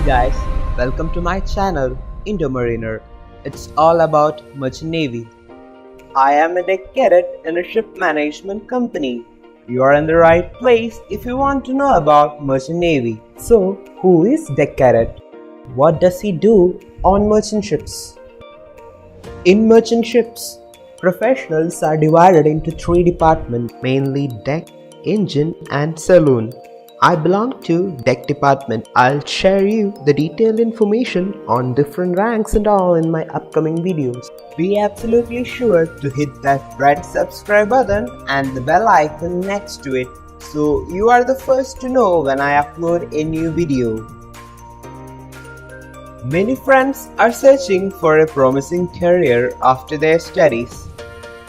guys, welcome to my channel Indomariner. It's all about merchant navy. I am a deck cadet in a ship management company. You are in the right place if you want to know about merchant navy. So, who is deck cadet? What does he do on merchant ships? In merchant ships, professionals are divided into three departments, mainly deck, engine and saloon. I belong to deck department. I'll share you the detailed information on different ranks and all in my upcoming videos. Be absolutely sure to hit that red subscribe button and the bell icon next to it so you are the first to know when I upload a new video. Many friends are searching for a promising career after their studies.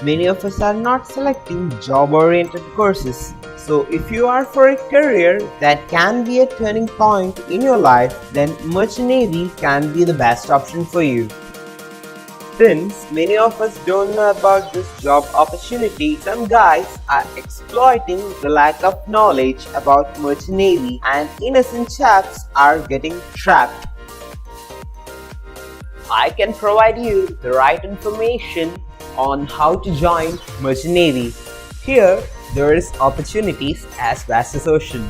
Many of us are not selecting job-oriented courses. So if you are for a career that can be a turning point in your life, then merchant navy can be the best option for you. Since many of us don't know about this job opportunity, some guys are exploiting the lack of knowledge about merchant navy and innocent chaps are getting trapped. I can provide you the right information on how to join merchant navy. Here, there is opportunities as vast as ocean.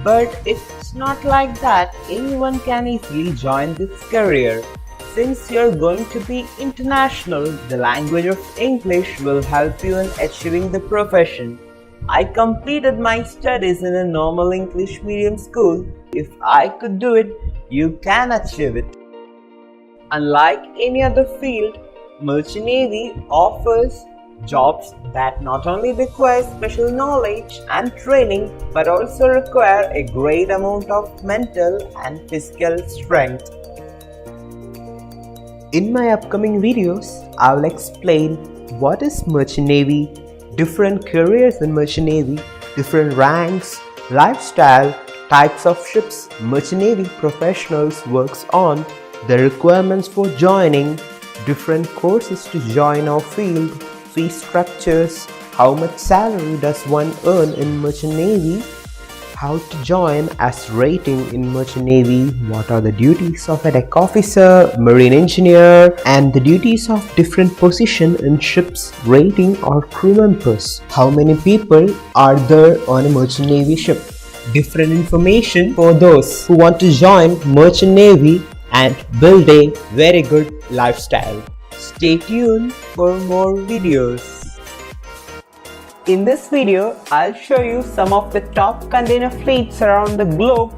But it's not like that anyone can easily join this career. Since you're going to be international, the language of English will help you in achieving the profession. I completed my studies in a normal English medium school. If I could do it, you can achieve it. Unlike any other field, merchant navy offers jobs that not only require special knowledge and training but also require a great amount of mental and physical strength. In my upcoming videos, I will explain what is merchant navy, different careers in merchant navy, different ranks, lifestyle, types of ships merchant navy professionals works on, the requirements for joining, different courses to join our field, fee structures, how much salary does one earn in merchant navy, how to join as rating in merchant navy, what are the duties of a deck officer, marine engineer, and the duties of different position in ships rating or crew members, how many people are there on a merchant navy ship, different information for those who want to join merchant navy and build a very good lifestyle. Stay tuned for more videos. In this video, I'll show you some of the top container fleets around the globe.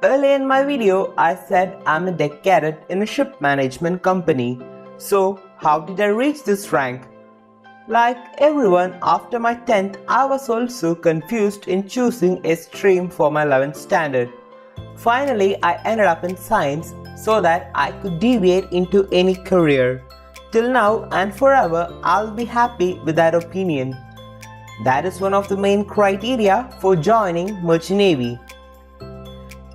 Earlier in my video, I said I'm a deck cadet in a ship management company. So, how did I reach this rank? Like everyone, after my 10th, I was also confused in choosing a stream for my 11th standard. Finally, I ended up in science so that I could deviate into any career. Till now and forever, I'll be happy with that opinion. That is one of the main criteria for joining Merchant Navy.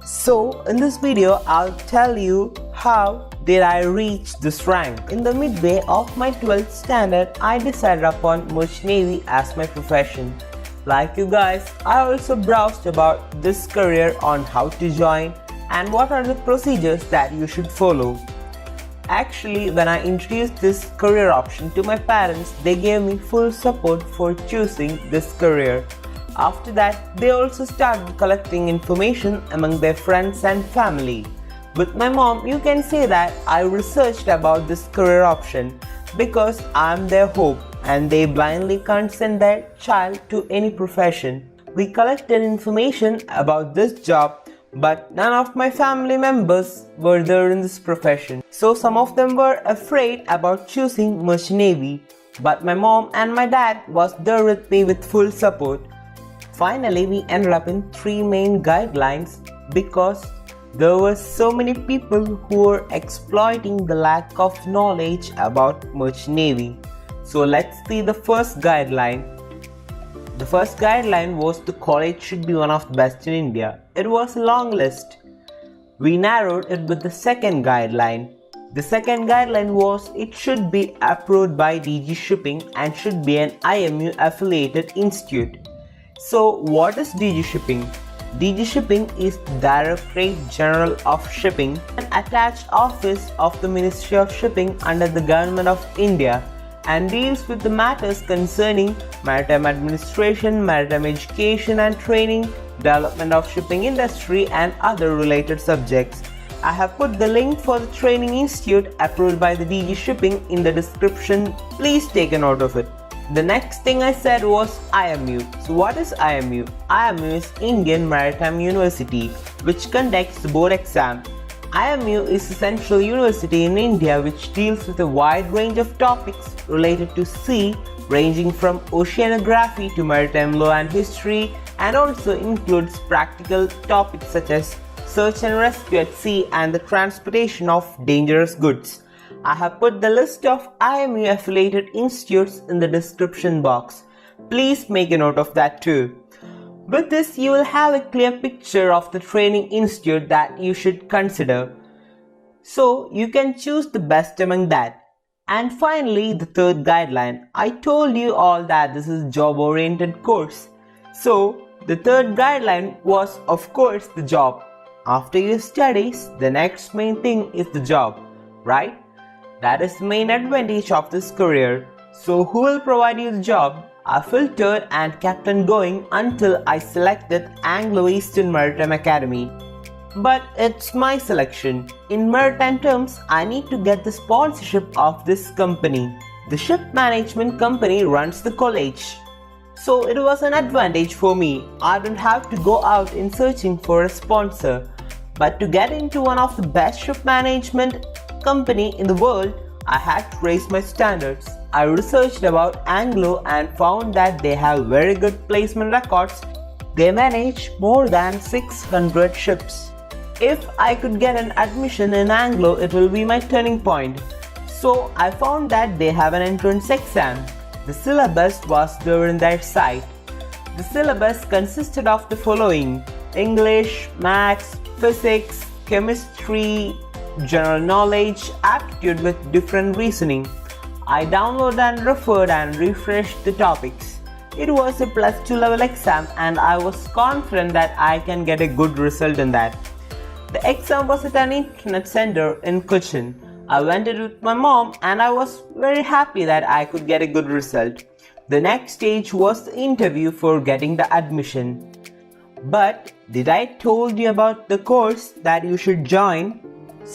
So, in this video, I'll tell you how did I reach this rank. In the midway of my 12th standard, I decided upon Merchant Navy as my profession. Like you guys, I also browsed about this career on how to join and what are the procedures that you should follow. Actually, when I introduced this career option to my parents, they gave me full support for choosing this career. After that, they also started collecting information among their friends and family. With my mom, you can say that I researched about this career option because I'm their hope and they blindly can't send their child to any profession. We collected information about this job, but none of my family members were there in this profession. So some of them were afraid about choosing Merchant Navy, but my mom and my dad was there with me with full support. Finally, we ended up in 3 main guidelines because there were so many people who were exploiting the lack of knowledge about Merchant Navy. So let's see the first guideline. The first guideline was the college should be one of the best in India. It was a long list. We narrowed it with the second guideline. The second guideline was it should be approved by DG Shipping and should be an IMU affiliated institute. So what is DG Shipping? DG Shipping is the Directorate General of Shipping, an attached office of the Ministry of Shipping under the Government of India, and deals with the matters concerning maritime administration, maritime education and training, development of shipping industry and other related subjects. I have put the link for the training institute approved by the DG Shipping in the description. Please take a note of it. The next thing I said was IMU. So what is IMU? IMU is Indian Maritime University, which conducts the board exam. IMU is a central university in India which deals with a wide range of topics related to sea, ranging from oceanography to maritime law and history, and also includes practical topics such as search and rescue at sea and the transportation of dangerous goods. I have put the list of IMU affiliated institutes in the description box. Please make a note of that too. With this, you will have a clear picture of the training institute that you should consider. So you can choose the best among that. And finally, the third guideline. I told you all that this is job-oriented course. So the third guideline was, of course, the job. After your studies, the next main thing is the job, right? That is the main advantage of this career. So who will provide you the job? I filtered and kept on going until I selected Anglo-Eastern Maritime Academy. But it's my selection. In maritime terms, I need to get the sponsorship of this company. The ship management company runs the college. So it was an advantage for me. I don't have to go out in searching for a sponsor. But to get into one of the best ship management company in the world, I had to raise my standards. I researched about Anglo and found that they have very good placement records. They manage more than 600 ships. If I could get an admission in Anglo, it will be my turning point. So I found that they have an entrance exam. The syllabus was there in their site. The syllabus consisted of the following: English, Maths, Physics, Chemistry, General Knowledge, Aptitude with different reasoning. I downloaded and referred and refreshed the topics. It was a +2 level exam and I was confident that I can get a good result in that. The exam was at an internet center in Cochin. I went it with my mom and I was very happy that I could get a good result. The next stage was the interview for getting the admission. But did I told you about the course that you should join?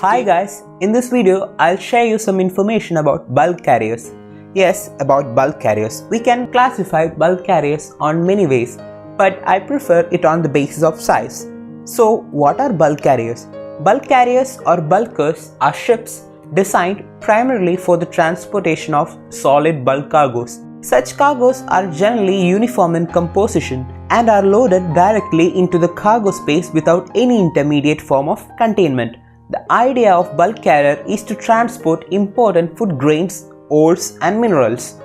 Hi guys, in this video I'll share you some information about bulk carriers. Yes, about bulk carriers. We can classify bulk carriers on many ways, but I prefer it on the basis of size. So, what are bulk carriers? Bulk carriers or bulkers are ships designed primarily for the transportation of solid bulk cargoes. Such cargoes are generally uniform in composition and are loaded directly into the cargo space without any intermediate form of containment. The idea of bulk carrier is to transport important food grains, ores and minerals.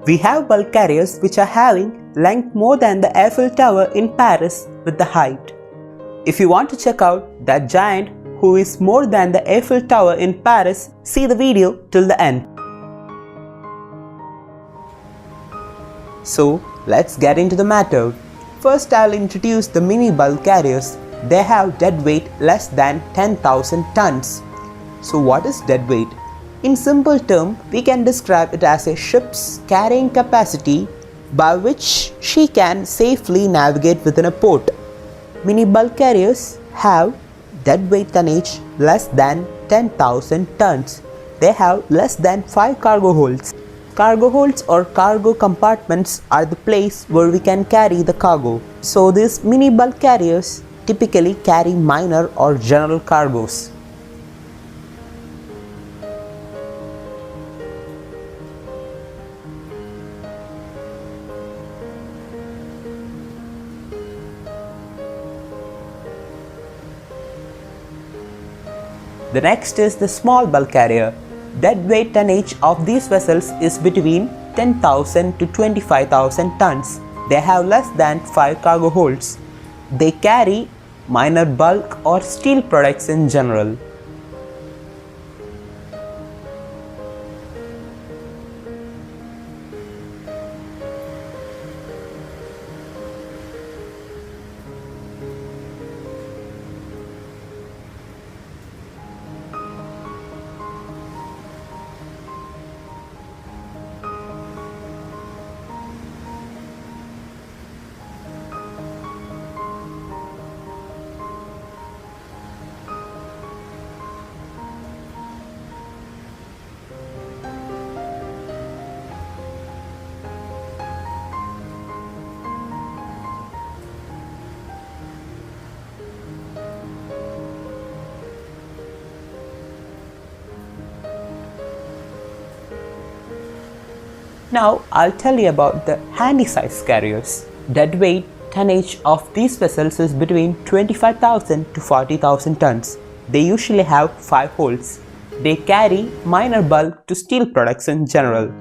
We have bulk carriers which are having length more than the Eiffel Tower in Paris with the height. If you want to check out that giant who is more than the Eiffel Tower in Paris, see the video till the end. So let's get into the matter. First I'll introduce the mini bulk carriers. They have dead weight less than 10,000 tons. So what is dead weight? In simple terms, we can describe it as a ship's carrying capacity by which she can safely navigate within a port. Mini bulk carriers have dead weight tonnage less than 10,000 tons. They have less than 5 cargo holds. Cargo holds or cargo compartments are the place where we can carry the cargo. So these mini bulk carriers typically carry minor or general cargoes. The next is the small bulk carrier. Dead weight tonnage of these vessels is between 10,000 to 25,000 tons. They have less than 5 cargo holds. They carry minor bulk or steel products in general. Now I'll tell you about the handy size carriers. Dead weight tonnage of these vessels is between 25,000 to 40,000 tons. They usually have 5 holds. They carry minor bulk to steel products in general.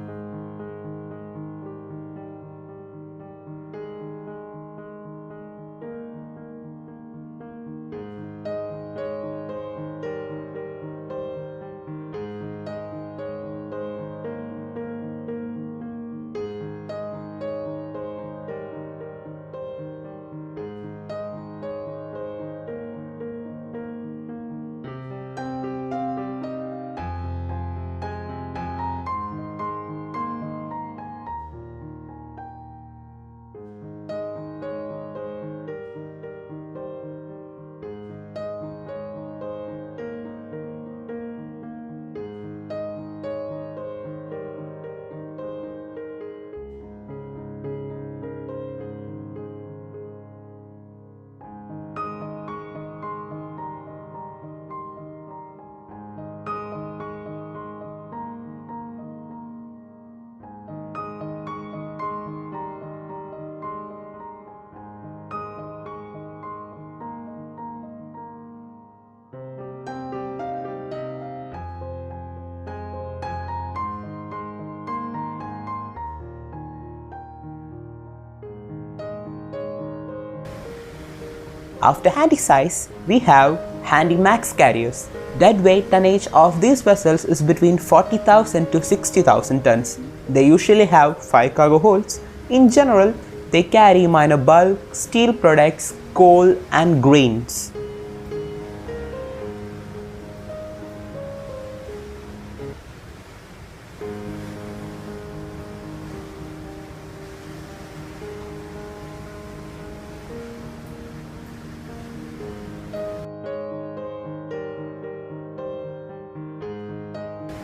After handy size, we have handy max carriers. Dead weight tonnage of these vessels is between 40,000 to 60,000 tons. They usually have 5 cargo holds. In general, they carry minor bulk, steel products, coal and grains.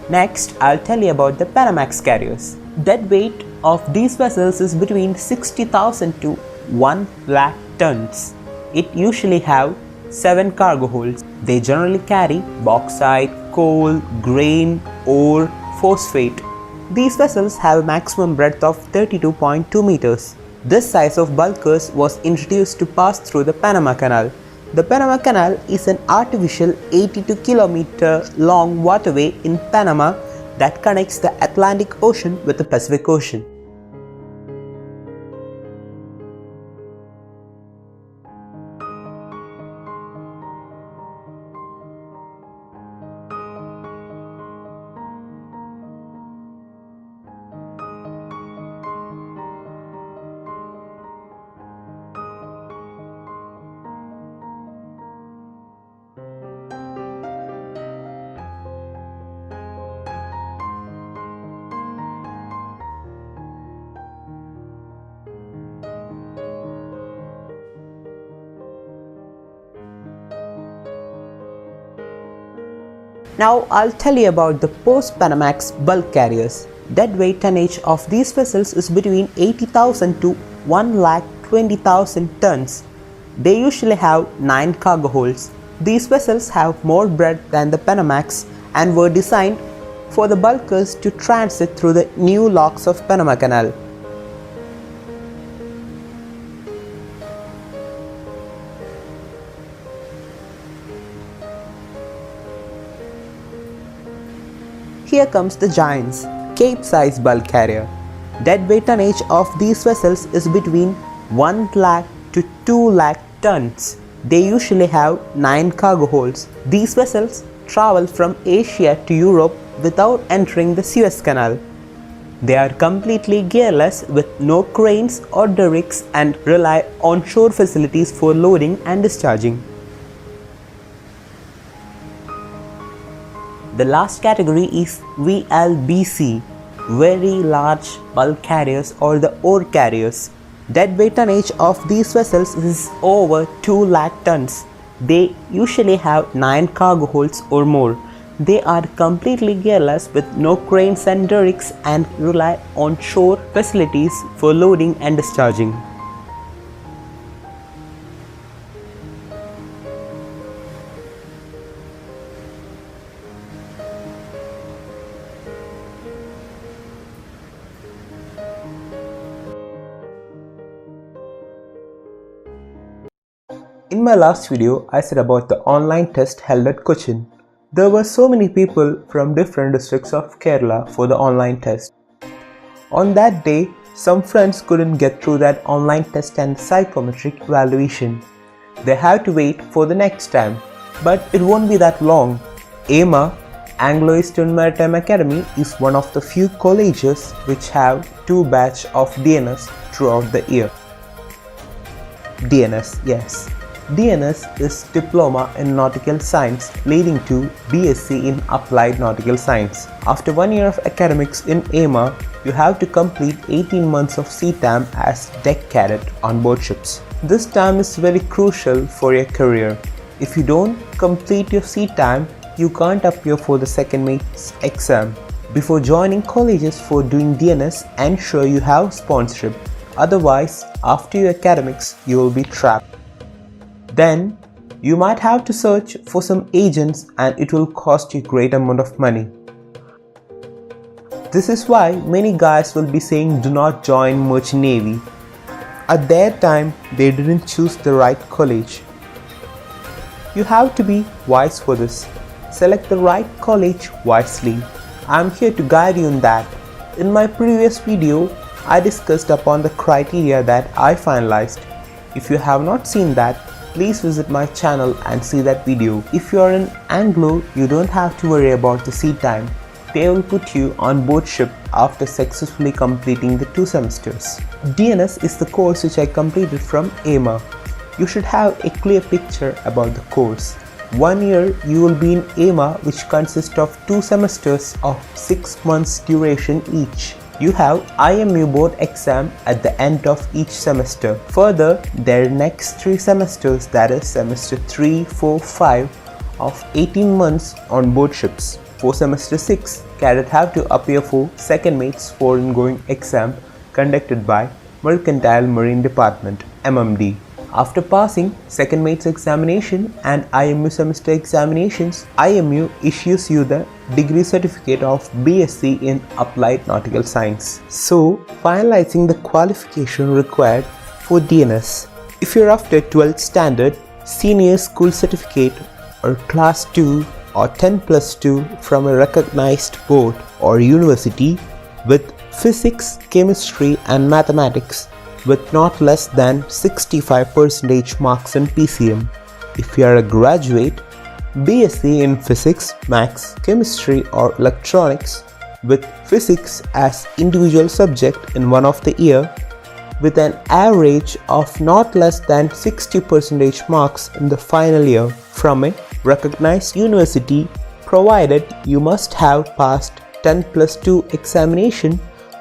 Next, I'll tell you about the Paramax Carriers. Dead weight of these vessels is between 60,000 to 1 lakh tons. It usually have 7 cargo holds. They generally carry bauxite, coal, grain, ore, phosphate. These vessels have a maximum breadth of 32.2 meters. This size of bulkers was introduced to pass through the Panama Canal. The Panama Canal is an artificial 82 km long waterway in Panama that connects the Atlantic Ocean with the Pacific Ocean. Now I'll tell you about the post-Panamax bulk carriers. Deadweight tonnage of these vessels is between 80,000 to 1,20,000 tons. They usually have 9 cargo holds. These vessels have more breadth than the Panamax and were designed for the bulkers to transit through the new locks of Panama Canal. Here comes the giants, Cape-size bulk carrier. Deadweight tonnage of these vessels is between 1 lakh to 2 lakh tons. They usually have 9 cargo holds. These vessels travel from Asia to Europe without entering the Suez Canal. They are completely gearless with no cranes or derricks and rely on shore facilities for loading and discharging. The last category is Vlbc, very large bulk carriers or the ore carriers. Deadweight tonnage of these vessels is over 2 lakh tons. They usually have 9 cargo holds or more. They are completely gearless with no cranes and derricks and rely on shore facilities for loading and discharging. In my last video, I said about the online test held at Cochin. There were so many people from different districts of Kerala for the online test. On that day, some friends couldn't get through that online test and psychometric evaluation. They have to wait for the next time, but it won't be that long. AEMA, Anglo-Eastern Maritime Academy, is one of the few colleges which have 2 batches of DNS throughout the year. DNS, yes. DNS is Diploma in Nautical Science leading to BSc in Applied Nautical Science. After 1 year of academics in AEMA, you have to complete 18 months of sea time as deck cadet on board ships. This time is very crucial for your career. If you don't complete your sea time, you can't appear for the second mate's exam. Before joining colleges for doing DNS, ensure you have sponsorship. Otherwise, after your academics, you will be trapped. Then, you might have to search for some agents and it will cost you a great amount of money. This is why many guys will be saying do not join Merchant Navy. At their time, they didn't choose the right college. You have to be wise for this. Select the right college wisely. I am here to guide you in that. In my previous video, I discussed upon the criteria that I finalized. If you have not seen that, please visit my channel and see that video. If you are in Anglo, you don't have to worry about the sea time. They will put you on board ship after successfully completing the 2 semesters. DNS is the course which I completed from AEMA. You should have a clear picture about the course. 1 year you will be in AEMA, which consists of 2 semesters of 6 months duration each. You have IMU board exam at the end of each semester. Further, their next 3 semesters, that is semester 3, 4, 5 of 18 months on board ships. For semester 6, cadets have to appear for second mate's foreign going exam conducted by Mercantile Marine Department (MMD). After passing second mates examination and IMU semester examinations, IMU issues you the degree certificate of BSc in Applied Nautical Science. So, finalizing the qualification required for DNS. If you're after 12th standard, senior school certificate or class 2 or 10+2 from a recognized board or university with physics, chemistry and mathematics with not less than 65% marks in PCM. If you are a graduate, BSc in Physics, Maths, Chemistry or Electronics with Physics as individual subject in one of the year with an average of not less than 60% marks in the final year from a recognized university, provided you must have passed 10+2 examination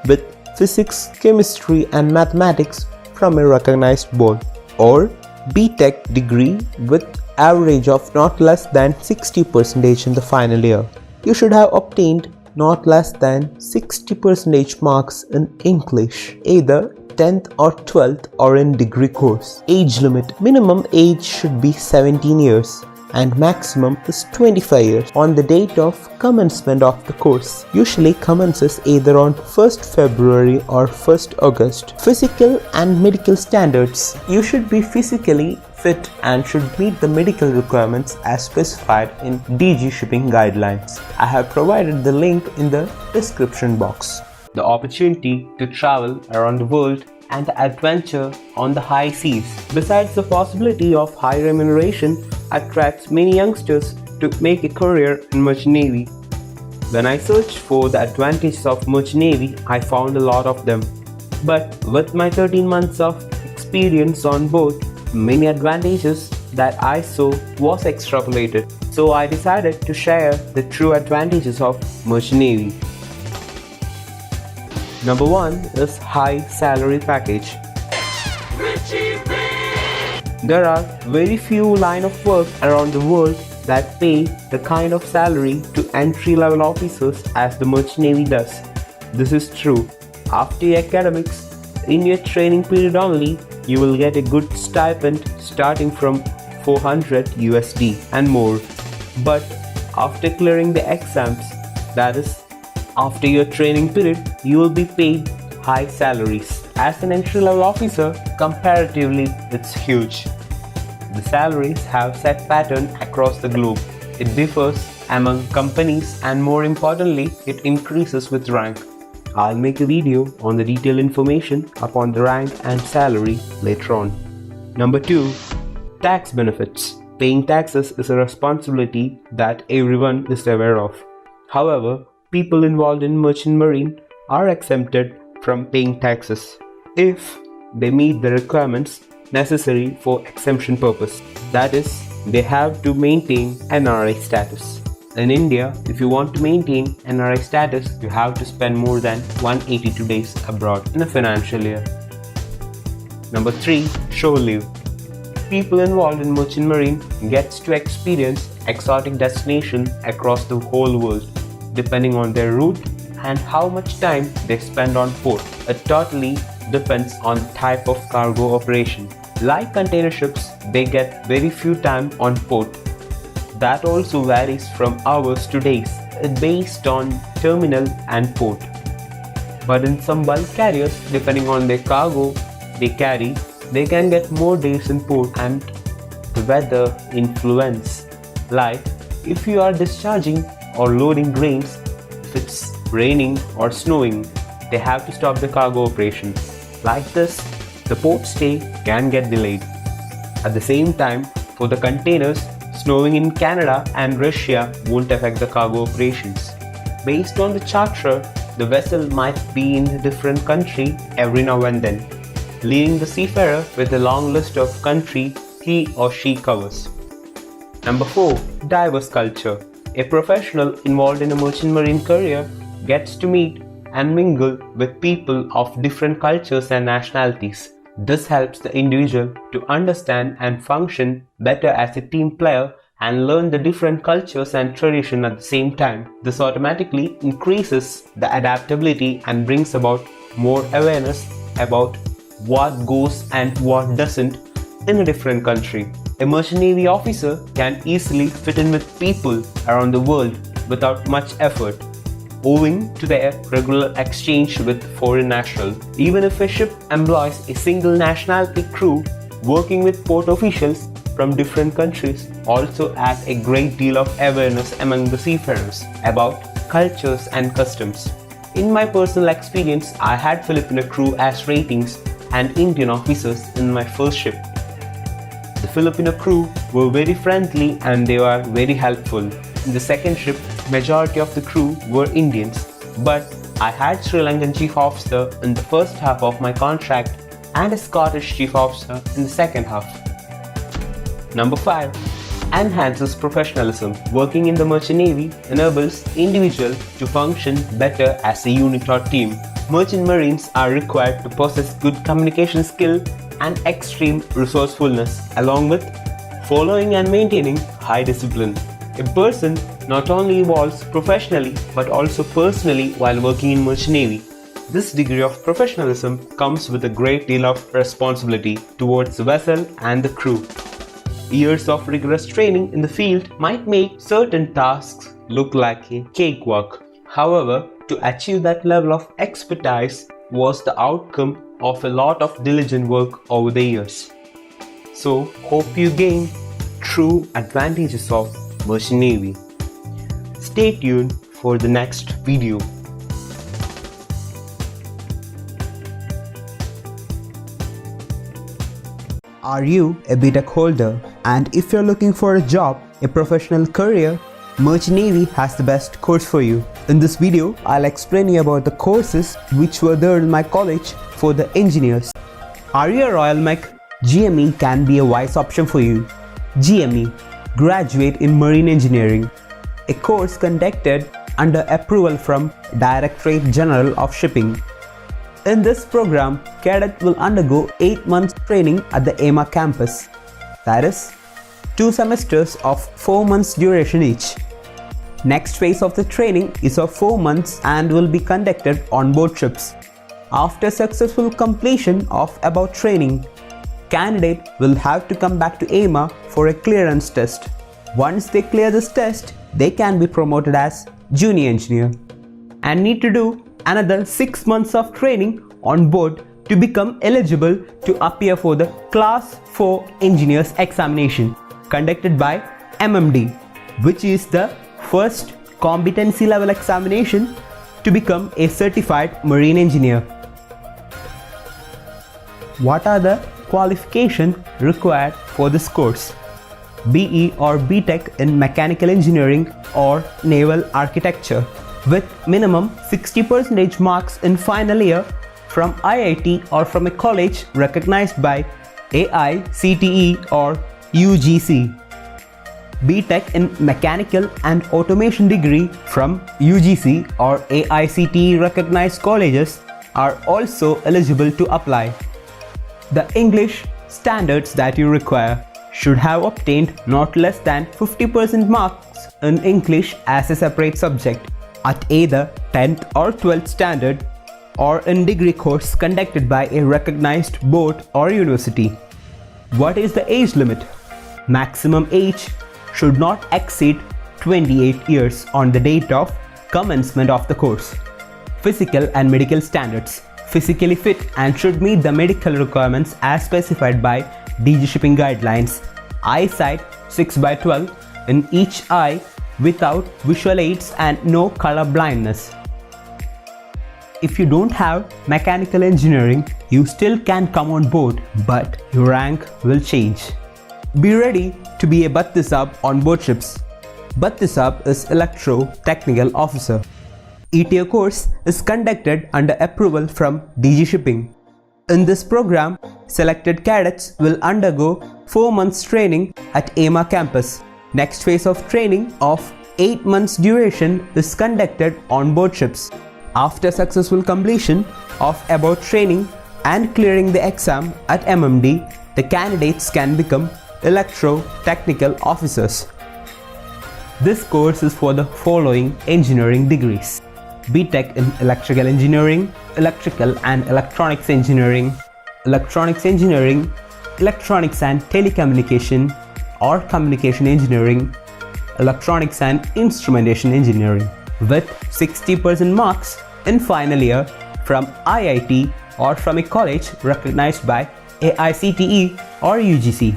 with Physics, Chemistry and Mathematics from a recognized board, or BTech degree with average of not less than 60% in the final year. You should have obtained not less than 60% marks in English, either 10th or 12th or in degree course. Age limit. Minimum age should be 17 years. And maximum is 25 years on the date of commencement of the course. Usually commences either on 1st February or 1st August. Physical and medical standards. You should be physically fit and should meet the medical requirements as specified in DG shipping guidelines. I have provided the link in the description box. The opportunity to travel around the world and the adventure on the high seas, besides the possibility of high remuneration, attracts many youngsters to make a career in Merchant Navy. When I searched for the advantages of Merchant Navy, I found a lot of them. But with my 13 months of experience on board, many advantages that I saw was extrapolated. So I decided to share the true advantages of Merchant Navy. Number 1 is high salary package. There are very few line of work around the world that pay the kind of salary to entry-level officers as the Merchant Navy does. This is true. After your academics, in your training period only, you will get a good stipend starting from 400 USD and more. But after clearing the exams, that is, after your training period, you will be paid high salaries. As an entry-level officer, comparatively, it's huge. The salaries have set pattern across the globe. It differs among companies and more importantly, it increases with rank. I'll make a video on the detailed information upon the rank and salary later on. Number 2. Tax benefits. Paying taxes is a responsibility that everyone is aware of. However, people involved in merchant marine are exempted from paying taxes if they meet the requirements necessary for exemption purpose. That is, they have to maintain NRI status. In India, if you want to maintain NRI status, you have to spend more than 182 days abroad in a financial year. Number 3. Shore leave. People involved in merchant marine gets to experience exotic destinations across the whole world, depending on their route and how much time they spend on port. It totally depends on the type of cargo operation. Like container ships, they get very few time on port. That also varies from hours to days. It's based on terminal and port. But in some bulk carriers, depending on their cargo they carry, they can get more days in port and the weather influence. Like if you are discharging or loading grains, if it's raining or snowing, they have to stop the cargo operation. Like this, the port stay can get delayed. At the same time, for the containers, snowing in Canada and Russia won't affect the cargo operations. Based on the charter, the vessel might be in a different country every now and then, leaving the seafarer with a long list of country he or she covers. Number 4. Diverse culture. A professional involved in a merchant marine career gets to meet and mingle with people of different cultures and nationalities. This helps the individual to understand and function better as a team player and learn the different cultures and traditions at the same time. This automatically increases the adaptability and brings about more awareness about what goes and what doesn't in a different country. A Merchant Navy officer can easily fit in with people around the world without much effort, owing to their regular exchange with foreign nationals. Even if a ship employs a single nationality crew, working with port officials from different countries also adds a great deal of awareness among the seafarers about cultures and customs. In my personal experience, I had Filipino crew as ratings and Indian officers in my first ship. The Filipino crew were very friendly and they were very helpful. In the second ship, majority of the crew were Indians, but I had Sri Lankan chief officer in the first half of my contract and a Scottish chief officer in the second half. Number 5. Enhances professionalism. Working in the Merchant Navy enables individuals to function better as a unit or team. Merchant Marines are required to possess good communication skill and extreme resourcefulness, along with following and maintaining high discipline. A person not only evolves professionally but also personally while working in Merchant Navy. This degree of professionalism comes with a great deal of responsibility towards the vessel and the crew. Years of rigorous training in the field might make certain tasks look like a cakewalk. However, to achieve that level of expertise was the outcome of a lot of diligent work over the years. So, hope you gain true advantages of Merchant Navy. Stay tuned for the next video. Are you a BTech holder? And if you're looking for a job, a professional career, Merchant Navy has the best course for you. In this video, I'll explain you about the courses which were there in my college for the engineers. Are you a Royal Mech? GME can be a wise option for you. GME, Graduate in Marine Engineering, a course conducted under approval from Directorate General of Shipping. In this program, cadet will undergo 8 months training at the AEMA campus. That is, 2 semesters of 4 months duration each. Next phase of the training is of 4 months and will be conducted on board ships. After successful completion of about training, candidate will have to come back to AEMA for a clearance test. Once they clear this test, they can be promoted as junior engineer and need to do another 6 months of training on board to become eligible to appear for the Class 4 Engineers examination conducted by MMD, which is the first competency level examination to become a certified marine engineer. What are the qualifications required for this course? BE or BTech in Mechanical Engineering or Naval Architecture with minimum 60% marks in final year from IIT or from a college recognized by AICTE or UGC. BTech in Mechanical and Automation degree from UGC or AICTE recognized colleges are also eligible to apply. The English standards that you require should have obtained not less than 50% marks in English as a separate subject at either 10th or 12th standard or in degree course conducted by a recognized board or university. What is the age limit? Maximum age should not exceed 28 years on the date of commencement of the course. Physical and medical standards. Physically fit and should meet the medical requirements as specified by DG Shipping Guidelines. Eyesight 6/12 in each eye without visual aids and no color blindness. If you don't have mechanical engineering, you still can come on board, but your rank will change. Be ready to be a Battisab on board ships. Battisab is Electro Technical Officer. ETO course is conducted under approval from DG Shipping. In this program, selected cadets will undergo 4 months training at AEMA campus. Next phase of training of 8 months duration is conducted on board ships. After successful completion of about training and clearing the exam at MMD, the candidates can become Electro Technical Officers. This course is for the following engineering degrees: BTech in Electrical Engineering, Electrical and Electronics Engineering, Electronics Engineering, Electronics and Telecommunication or Communication Engineering, Electronics and Instrumentation Engineering, with 60% marks in final year from IIT or from a college recognized by AICTE or UGC.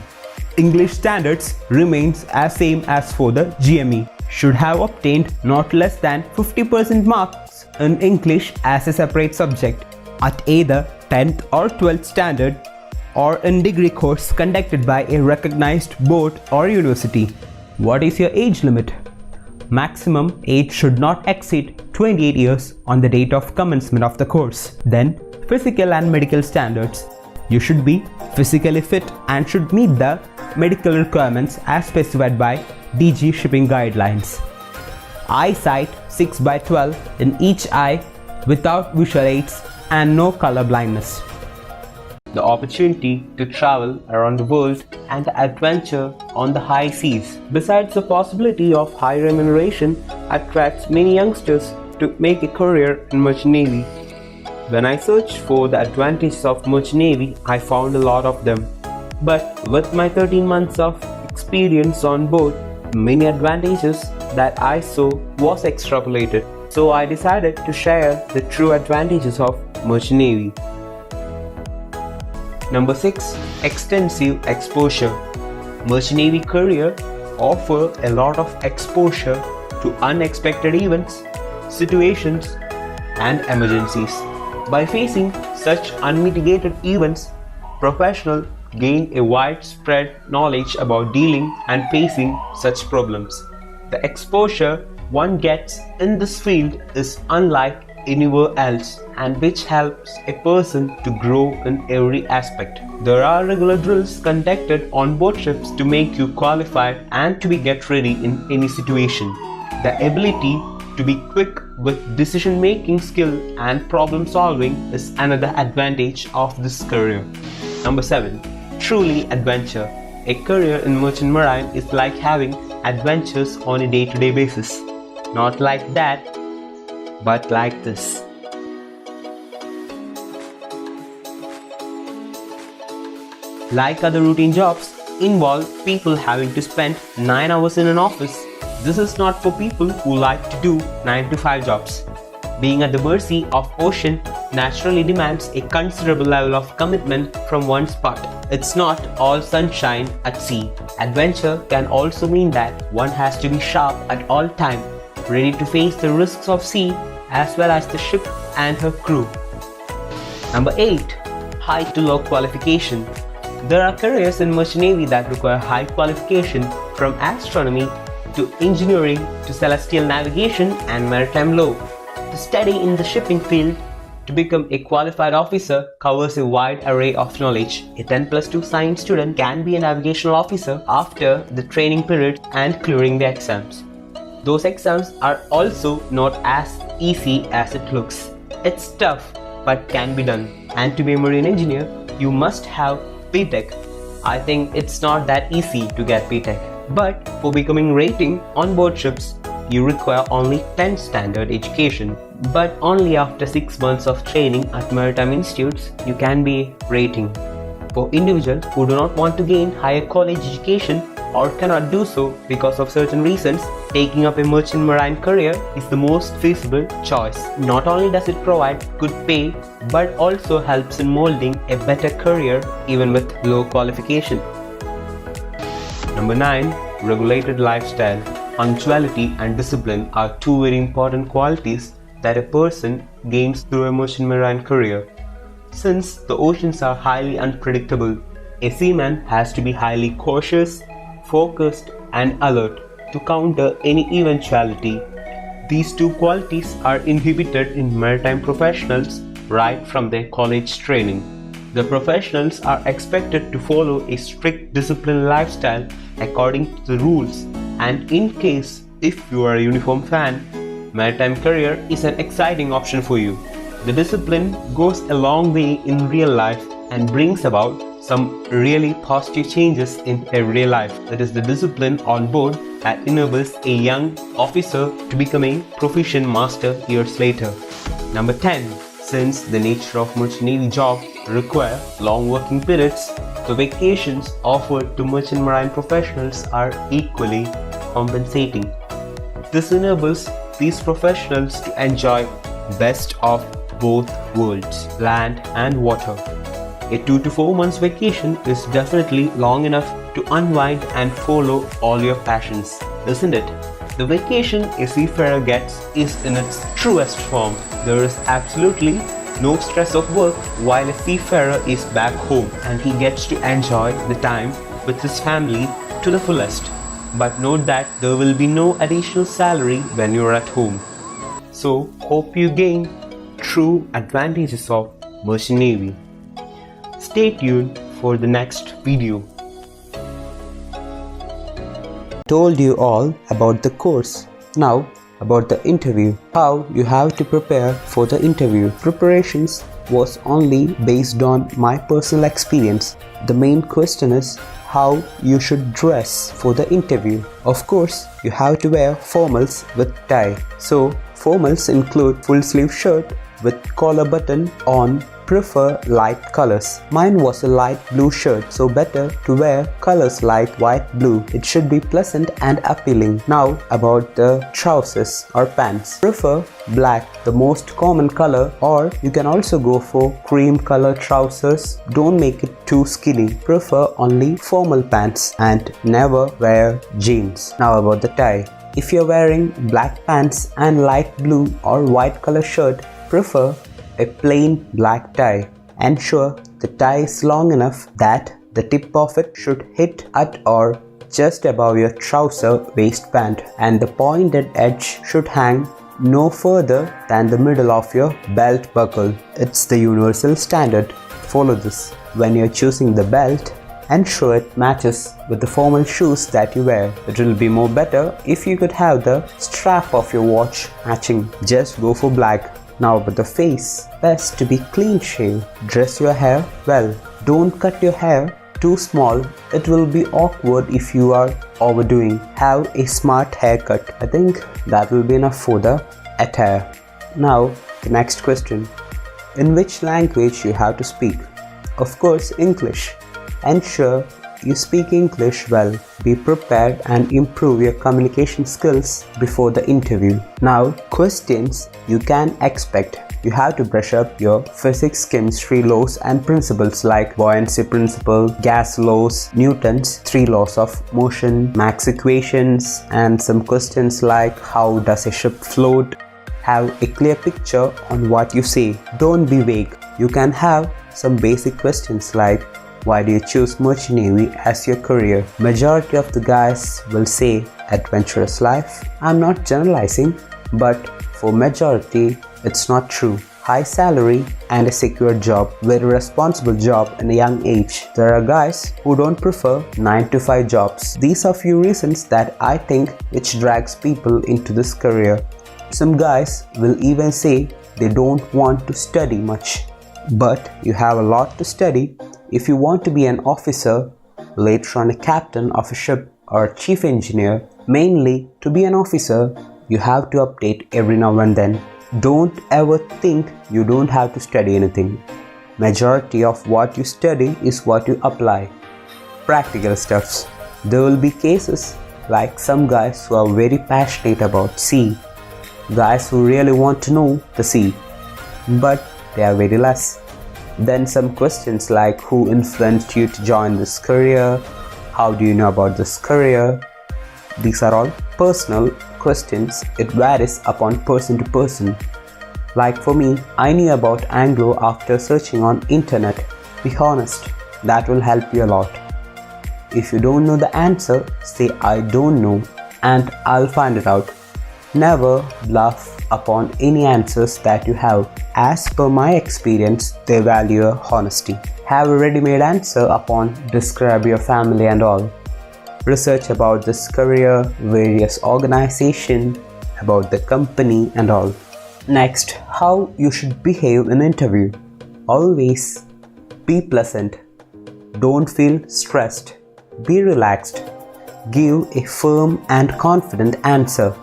English standards remains as same as for the GME. Should have obtained not less than 50% marks in English as a separate subject at either 10th or 12th standard or in degree course conducted by a recognized board or university. What is your age limit? Maximum age should not exceed 28 years on the date of commencement of the course. Then, physical and medical standards. You should be physically fit and should meet the medical requirements as specified by DG shipping guidelines. Eyesight 6/12 in each eye without visual aids and no color blindness. The opportunity to travel around the world and the adventure on the high seas, besides the possibility of high remuneration, attracts many youngsters to make a career in Merchant Navy. When I searched for the advantages of Merchant Navy, I found a lot of them. But with my 13 months of experience on board, many advantages that I saw was extrapolated. So I decided to share the true advantages of Merchant Navy. Number 6. Extensive exposure. Merchant Navy career offer a lot of exposure to unexpected events, situations, and emergencies. By facing such unmitigated events, professionals gain a widespread knowledge about dealing and facing such problems. The exposure one gets in this field is unlike anywhere else and which helps a person to grow in every aspect. There are regular drills conducted on board ships to make you qualified and to be get ready in any situation. The ability to be quick with decision making skill and problem solving is another advantage of this career. Number 7. Truly adventure. A career in Merchant Marine is like having adventures on a day-to-day basis. Not like that, but like this. Like other routine jobs, involve people having to spend 9 hours in an office. This is not for people who like to do 9 to 5 jobs. Being at the mercy of ocean naturally demands a considerable level of commitment from one's part. It's not all sunshine at sea. Adventure can also mean that one has to be sharp at all times, ready to face the risks of sea as well as the ship and her crew. Number 8. High to low qualification. There are careers in Merchant Navy that require high qualification, from astronomy to engineering to celestial navigation and maritime law. To study in the shipping field to become a qualified officer covers a wide array of knowledge. A 10+2 science student can be a navigational officer after the training period and clearing the exams. Those exams are also not as easy as it looks. It's tough but can be done. And to be a marine engineer, you must have BTech. I think it's not that easy to get BTech. But for becoming rating on board ships, you require only 10th standard education. But only after 6 months of training at maritime institutes, you can be rating. For individuals who do not want to gain higher college education or cannot do so because of certain reasons, taking up a merchant marine career is the most feasible choice. Not only does it provide good pay, but also helps in molding a better career even with low qualification. Number 9. Regulated lifestyle. Punctuality and discipline are two very important qualities that a person gains through a merchant marine career. Since the oceans are highly unpredictable, a seaman has to be highly cautious, focused, and alert to counter any eventuality. These two qualities are inhibited in maritime professionals right from their college training. The professionals are expected to follow a strict disciplined lifestyle according to the rules, and in case if you are a uniform fan, maritime career is an exciting option for you. The discipline goes a long way in real life and brings about some really positive changes in everyday life. That is the discipline on board that enables a young officer to become a proficient master years later. Number 10. Since the nature of merchant navy job require long working periods, The vacations offered to merchant marine professionals are equally compensating. This enables these professionals to enjoy best of both worlds, land and water. A 2 to 4 months vacation is definitely long enough to unwind and follow all your passions, isn't it? The vacation a seafarer gets is in its truest form. There is absolutely no stress of work while a seafarer is back home, and he gets to enjoy the time with his family to the fullest. But note that there will be no additional salary when you're at home. So hope you gain true advantages of Merchant Navy. Stay tuned for the next video. Told you all about the course. Now about the interview. How you have to prepare for the interview. Preparations was only based on my personal experience. The main question is how you should dress for the interview. Of course, you have to wear formals with tie. So formals include full sleeve shirt with collar button on. Prefer light colors. Mine was a light blue shirt, so better to wear colors like white, blue. It should be pleasant and appealing. Now about the trousers or pants. Prefer black, the most common color, or you can also go for cream color trousers. Don't make it too skinny. Prefer only formal pants and never wear jeans. Now about the tie. If you're wearing black pants and light blue or white color shirt, prefer a plain black tie. Ensure the tie is long enough that the tip of it should hit at or just above your trouser waistband, and the pointed edge should hang no further than the middle of your belt buckle. It's the universal standard. Follow this. When you're choosing the belt, ensure it matches with the formal shoes that you wear. It will be more better if you could have the strap of your watch matching. Just go for black. Now about the face. Best to be clean shaved. Dress your hair well. Don't cut your hair too small. It will be awkward if you are overdoing. Have a smart haircut. I think that will be enough for the attire. Now the next question. In which language you have to speak? Of course, English. Ensure you speak English well. Be prepared and improve your communication skills before the interview. Now, questions you can expect. You have to brush up your physics, chemistry laws and principles like buoyancy principle, gas laws, Newton's 3 laws of motion, Max equations, and some questions like how does a ship float. Have a clear picture on what you say. Don't be vague. You can have some basic questions like why do you choose Merchant Navy as your career? Majority of the guys will say adventurous life. I'm not generalizing, but for majority it's not true. High salary and a secure job, very responsible job in a young age. There are guys who don't prefer 9 to 5 jobs. These are few reasons that I think which drags people into this career. Some guys will even say they don't want to study much. But you have a lot to study if you want to be an officer, later on a captain of a ship or a chief engineer. Mainly, to be an officer, you have to update every now and then. Don't ever think you don't have to study anything. Majority of what you study is what you apply. Practical stuffs. There will be cases like some guys who are very passionate about sea. Guys who really want to know the sea. But they are very less. Then some questions like who influenced you to join this career? How do you know about this career? These are all personal questions. It varies upon person to person. Like for me, I knew about Anglo after searching on internet. Be honest, that will help you a lot. If you don't know the answer, say I don't know and I'll find it out. Never bluff upon any answers that you have. As per my experience, they value your honesty. Have a ready-made answer upon describe your family and all. Research about this career, various organization, about the company and all. Next, how you should behave in interview. Always be pleasant. Don't feel stressed. Be relaxed. Give a firm and confident answer.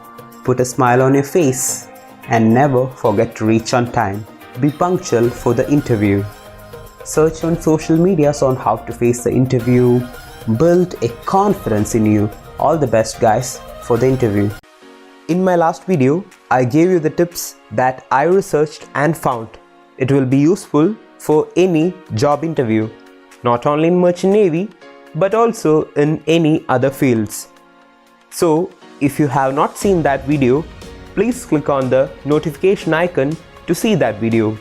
Put a smile on your face and never forget to reach on time. Be punctual for the interview. search on social medias on how to face the interview, build a confidence in you. All the best guys for the interview. In my last video, I gave you the tips that I researched and found. It will be useful for any job interview, not only in Merchant Navy, but also in any other fields. So, if you have not seen that video, please click on the notification icon to see that video.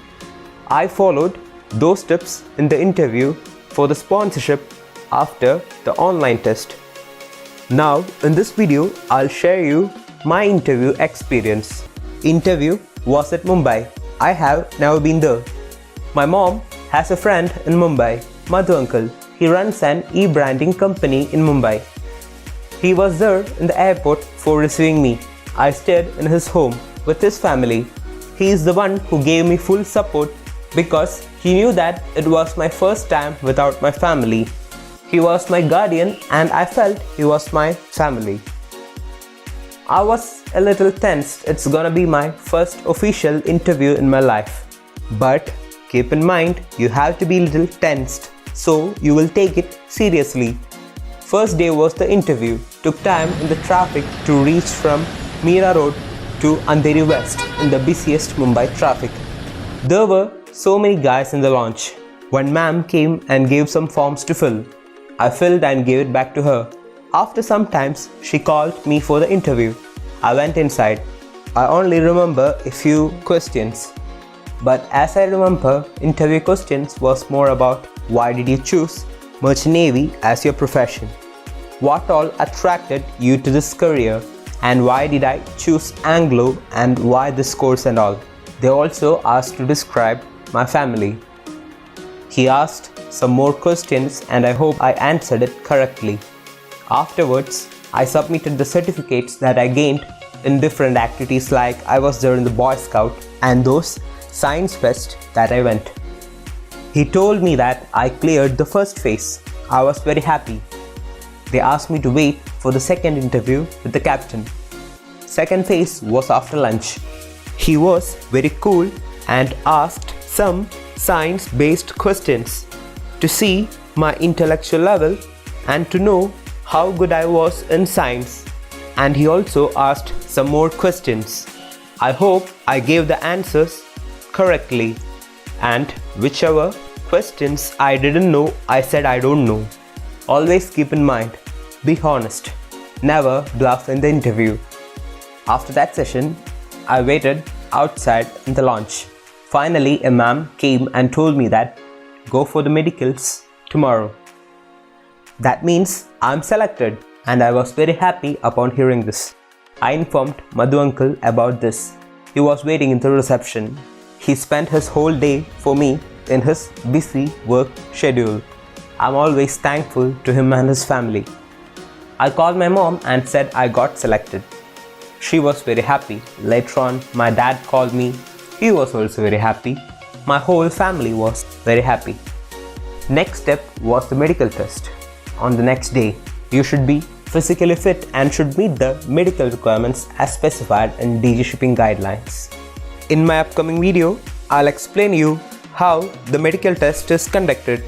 I followed those tips in the interview for the sponsorship after the online test. Now, in this video, I'll share you my interview experience. Interview was at Mumbai. I have never been there. My mom has a friend in Mumbai, Madhu uncle. He runs an e-branding company in Mumbai. He was there in the airport for receiving me. I stayed in his home with his family. He is the one who gave me full support because he knew that it was my first time without my family. He was my guardian and I felt he was my family. I was a little tensed. It's gonna be my first official interview in my life. But keep in mind, you have to be a little tensed, so you will take it seriously. First day was the interview. Took time in the traffic to reach from Meera Road to Andheri West in the busiest Mumbai traffic. There were so many guys in the launch. One ma'am came and gave some forms to fill. I filled and gave it back to her. After some time, she called me for the interview. I went inside. I only remember a few questions. But as I remember, interview questions was more about why did you choose Merchant Navy as your profession? What all attracted you to this career? And why did I choose Anglo and why this course and all? They also asked to describe my family. He asked some more questions and I hope I answered it correctly. Afterwards, I submitted the certificates that I gained in different activities, like I was there in the Boy Scout and those Science Fest that I went. He told me that I cleared the first phase. I was very happy. They asked me to wait for the second interview with the captain. Second phase was after lunch. He was very cool and asked some science-based questions to see my intellectual level and to know how good I was in science. And he also asked some more questions. I hope I gave the answers correctly. And whichever questions I didn't know, I said I don't know. Always keep in mind, be honest. Never bluff in the interview. After that session, I waited outside in the launch. Finally, a ma'am came and told me that go for the medicals tomorrow. That means I'm selected and I was very happy upon hearing this. I informed Madhu uncle about this. He was waiting in the reception. He spent his whole day for me in his busy work schedule. I'm always thankful to him and his family. I called my mom and said I got selected. She was very happy. Later on, my dad called me. He was also very happy. My whole family was very happy. Next step was the medical test. On the next day, you should be physically fit and should meet the medical requirements as specified in DG shipping guidelines. In my upcoming video, I'll explain you how the medical test is conducted.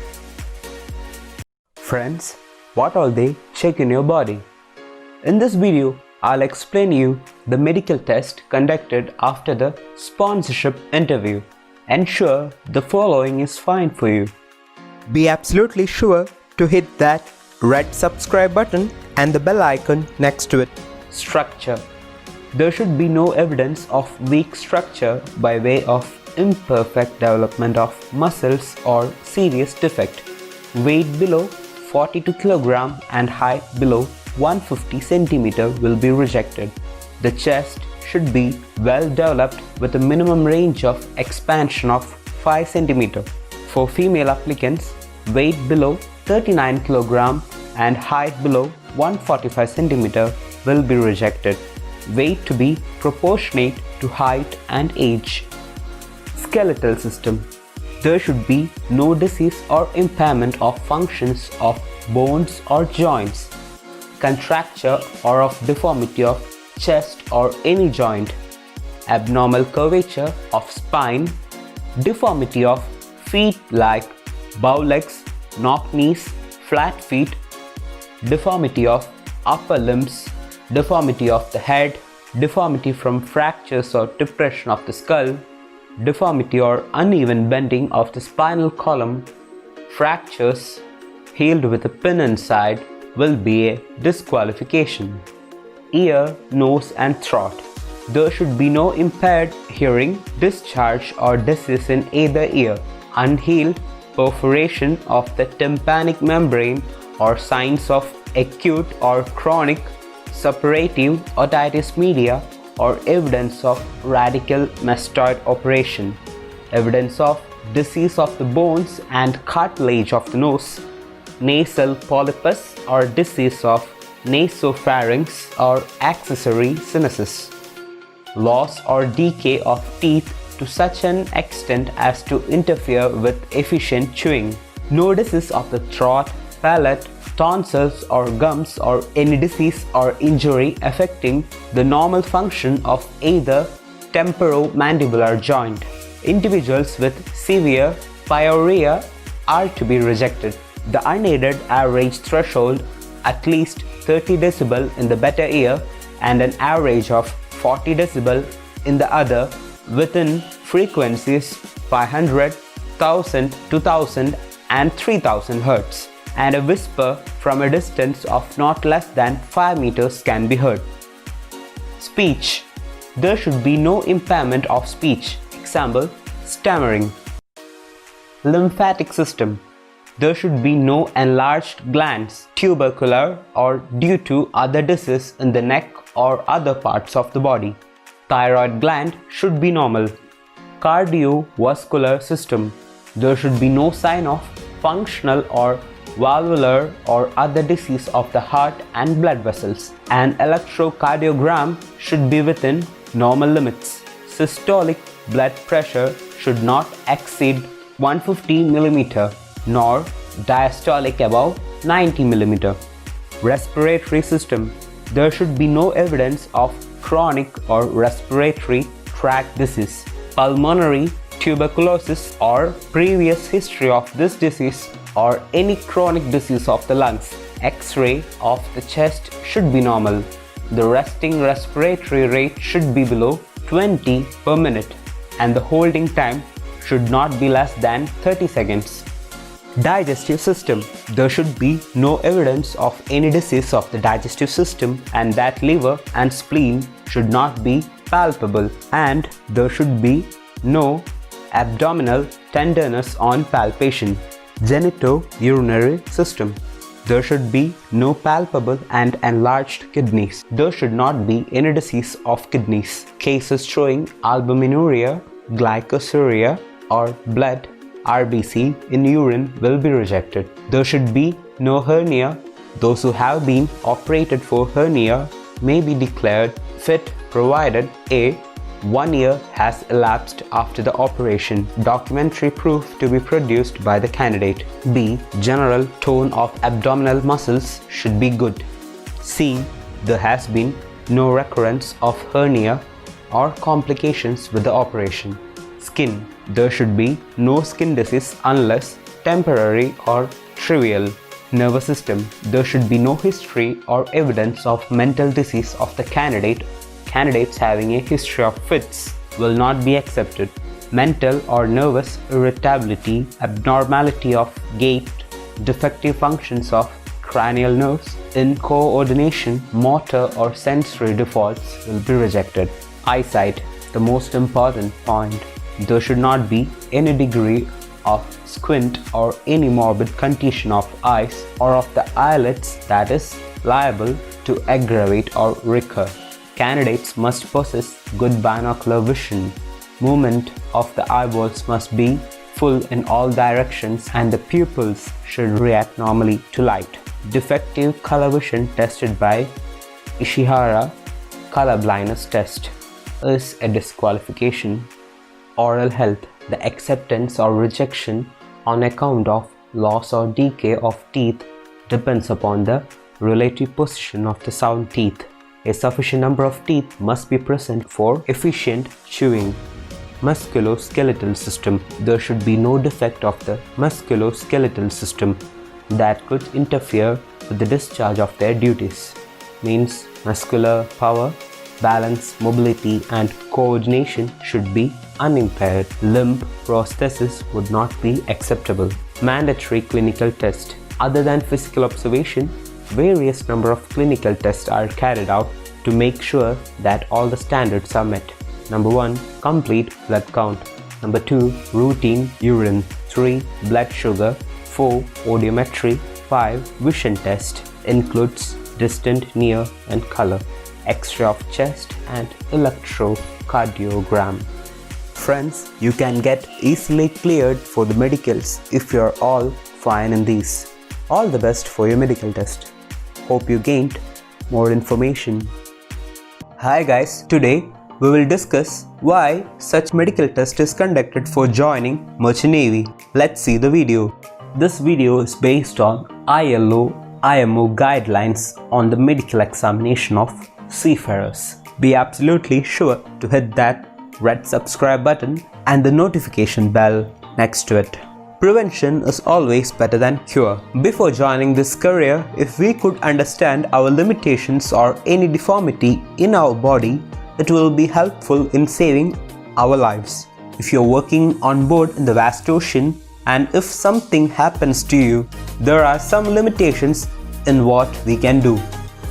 Friends, what all they check in your body? In this video, I'll explain you the medical test conducted after the sponsorship interview. Ensure the following is fine for you. Be absolutely sure to hit that red subscribe button and the bell icon next to it. Structure. There should be no evidence of weak structure by way of imperfect development of muscles or serious defect. Weight below 42 kg and height below 150 cm will be rejected. The chest should be well developed with a minimum range of expansion of 5 cm. For female applicants, weight below 39 kg and height below 145 cm will be rejected. Weight to be proportionate to height and age. Skeletal system. There should be no disease or impairment of functions of bones or joints, contracture or of deformity of chest or any joint, abnormal curvature of spine, deformity of feet like bow legs, knock knees, flat feet, deformity of upper limbs, deformity of the head, deformity from fractures or depression of the skull, deformity or uneven bending of the spinal column, fractures healed with a pin inside will be a disqualification. Ear, nose and throat. There should be no impaired hearing, discharge or disease in either ear, unhealed perforation of the tympanic membrane or signs of acute or chronic suppurative otitis media or evidence of radical mastoid operation, evidence of disease of the bones and cartilage of the nose, nasal polypus or disease of nasopharynx or accessory sinuses, loss or decay of teeth to such an extent as to interfere with efficient chewing, no disease of the throat, palate, tonsils or gums or any disease or injury affecting the normal function of either temporomandibular joint. Individuals with severe pyorrhea are to be rejected. The unaided average threshold at least 30 decibel in the better ear and an average of 40 decibel in the other within frequencies 500, 1000, 2000 and 3000 Hz, and a whisper from a distance of not less than 5 meters can be heard. Speech. There should be no impairment of speech. Example, stammering. Lymphatic system. There should be no enlarged glands, tubercular or due to other disease in the neck or other parts of the body. Thyroid gland should be normal. Cardiovascular system. There should be no sign of functional or valvular or other disease of the heart and blood vessels. An electrocardiogram should be within normal limits. Systolic blood pressure should not exceed 150 mm nor diastolic above 90 mm. Respiratory system. There should be no evidence of chronic or respiratory tract disease, pulmonary tuberculosis or previous history of this disease or any chronic disease of the lungs. X-ray of the chest should be normal. The resting respiratory rate should be below 20 per minute and the holding time should not be less than 30 seconds. Digestive system. There should be no evidence of any disease of the digestive system and that liver and spleen should not be palpable, and there should be no abdominal tenderness on palpation. Genitourinary system. There should be no palpable and enlarged kidneys. There should not be any disease of kidneys. Cases showing albuminuria, glycosuria or blood Vlbc in urine will be rejected. There should be no hernia. Those who have been operated for hernia may be declared fit provided A. 1 year has elapsed after the operation. Documentary proof to be produced by the candidate. B. General tone of abdominal muscles should be good. C. There has been no recurrence of hernia or complications with the operation. Skin. There should be no skin disease unless temporary or trivial. Nervous system. There should be no history or evidence of mental disease of the candidate. Candidates having a history of fits will not be accepted. Mental or nervous irritability, abnormality of gait, defective functions of cranial nerves, incoordination, motor or sensory defaults will be rejected. Eyesight, the most important point. There should not be any degree of squint or any morbid condition of eyes or of the eyelids that is liable to aggravate or recur. Candidates must possess good binocular vision. Movement of the eyeballs must be full in all directions and the pupils should react normally to light. Defective color vision tested by Ishihara color blindness test is a disqualification. Oral health, the acceptance or rejection on account of loss or decay of teeth depends upon the relative position of the sound teeth. A sufficient number of teeth must be present for efficient chewing. musculoskeletal system. There should be no defect of the musculoskeletal system that could interfere with the discharge of their duties. Means muscular power, balance, mobility and coordination should be unimpaired. Limb prosthesis would not be acceptable. Mandatory clinical test. Other than physical observation, various number of clinical tests are carried out to make sure that all the standards are met. Number 1. Complete blood count. Number 2. Routine urine. 3. Blood sugar. 4. Audiometry. 5. Vision test. Includes distant, near and color. X-ray of chest and electrocardiogram. Friends, you can get easily cleared for the medicals if you're all fine in these. All the best for your medical test. Hope you gained more information. Hi guys, today we will discuss why such medical test is conducted for joining Merchant Navy. Let's see the video. This video is based on ILO IMO guidelines on the medical examination of seafarers. Be absolutely sure to hit that red subscribe button and the notification bell next to it. Prevention is always better than cure. Before joining this career, if we could understand our limitations or any deformity in our body, it will be helpful in saving our lives. If you're working on board in the vast ocean and if something happens to you, there are some limitations in what we can do.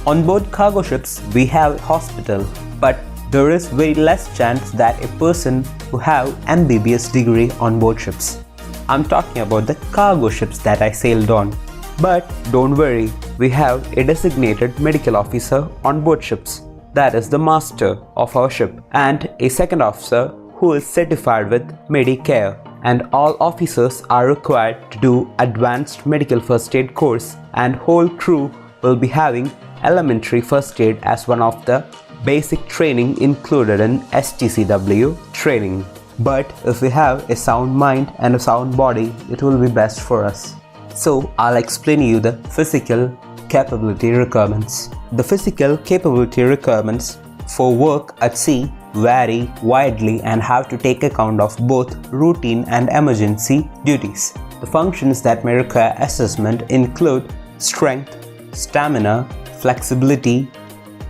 On board cargo ships, we have hospital, but there is very less chance that a person who have MBBS degree on board ships. I'm talking about the cargo ships that I sailed on. But don't worry, we have a designated medical officer on board ships. That is the master of our ship, and a second officer who is certified with Medicare. And all officers are required to do advanced medical first aid course, and whole crew will be having elementary first aid as one of the basic training included in STCW training. But if we have a sound mind and a sound body, it will be best for us. So I'll explain you the physical capability requirements. The physical capability requirements for work at sea vary widely and have to take account of both routine and emergency duties. The functions that may require assessment include strength, stamina, flexibility,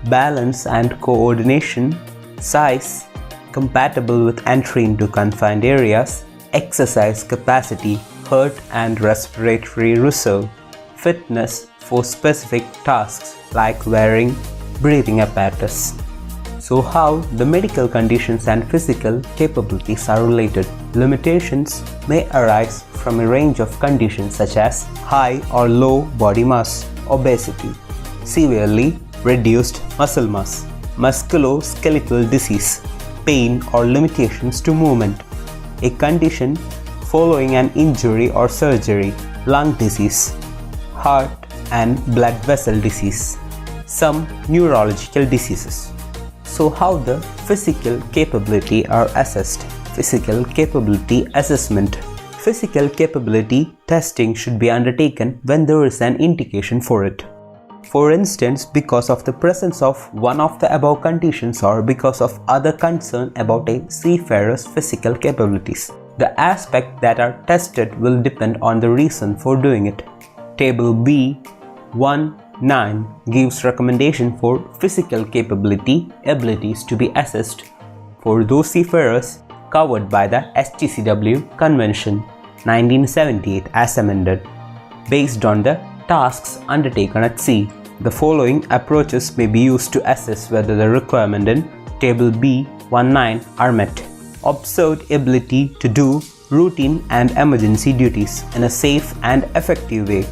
balance and coordination, size, compatible with entry into confined areas, exercise capacity, heart and respiratory reserve, fitness for specific tasks like wearing breathing apparatus. So how the medical conditions and physical capabilities are related? Limitations may arise from a range of conditions such as high or low body mass, obesity, severely reduced muscle mass, musculoskeletal disease, pain or limitations to movement, a condition following an injury or surgery, lung disease, heart and blood vessel disease, some neurological diseases. So how the physical capability are assessed? Physical capability assessment. Physical capability testing should be undertaken when there is an indication for it. For instance, because of the presence of one of the above conditions or because of other concern about a seafarer's physical capabilities. The aspects that are tested will depend on the reason for doing it. Table B1.9 gives recommendation for physical capability abilities to be assessed for those seafarers covered by the STCW Convention 1978 as amended. Based on the tasks undertaken at sea, the following approaches may be used to assess whether the requirement in Table B1.9 are met. Observed ability to do routine and emergency duties in a safe and effective way.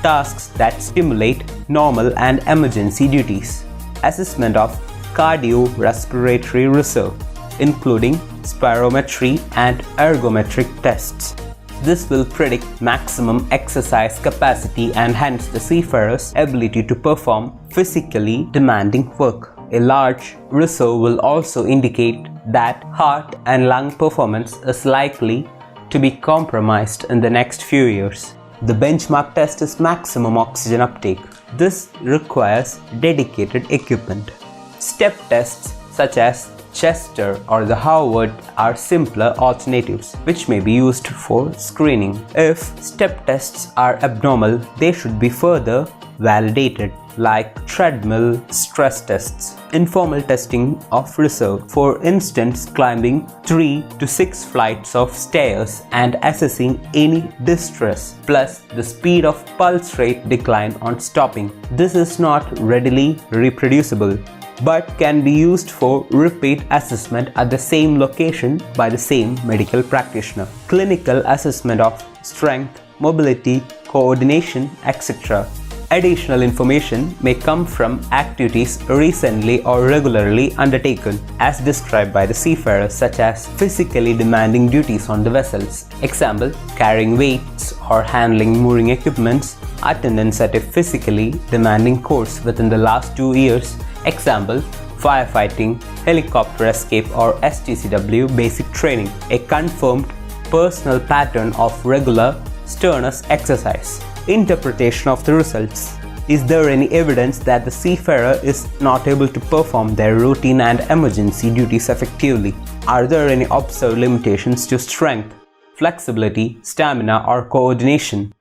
Tasks that stimulate normal and emergency duties. Assessment of cardiorespiratory reserve, including spirometry and ergometric tests. This will predict maximum exercise capacity and hence the seafarer's ability to perform physically demanding work. A large reserve will also indicate that heart and lung performance is likely to be compromised in the next few years. The benchmark test is maximum oxygen uptake. This requires dedicated equipment. Step tests such as Chester or the Harvard are simpler alternatives which may be used for screening. If step tests are abnormal, they should be further validated, like treadmill stress tests. Informal testing of reserve, for instance climbing 3 to 6 flights of stairs and assessing any distress, plus the speed of pulse rate decline on stopping. This is not readily reproducible, but can be used for repeat assessment at the same location by the same medical practitioner. Clinical assessment of strength, mobility, coordination, etc. Additional information may come from activities recently or regularly undertaken, as described by the seafarer, such as physically demanding duties on the vessels. Example, carrying weights or handling mooring equipments, attendance at a physically demanding course within the last 2 years. Example, firefighting, helicopter escape or STCW basic training, a confirmed personal pattern of regular strenuous exercise. Interpretation of the results. Is there any evidence that the seafarer is not able to perform their routine and emergency duties effectively? Are there any observed limitations to strength, flexibility, stamina or coordination?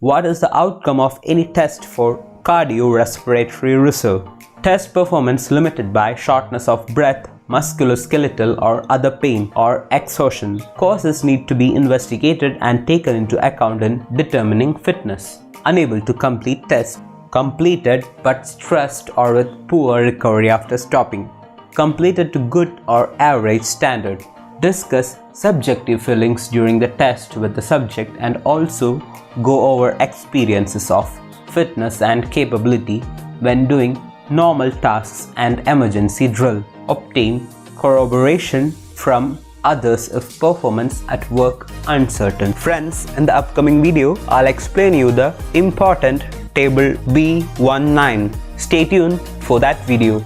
What is the outcome of any test for cardiorespiratory reserve? Test performance limited by shortness of breath, musculoskeletal or other pain or exhaustion. Causes need to be investigated and taken into account in determining fitness. Unable to complete test. Completed but stressed or with poor recovery after stopping. Completed to good or average standard. Discuss subjective feelings during the test with the subject and also go over experiences of fitness and capability when doing normal tasks and emergency drill. Obtain corroboration from others if performance at work uncertain. Friends, in the upcoming video, I'll explain you the important table B19. Stay tuned for that video.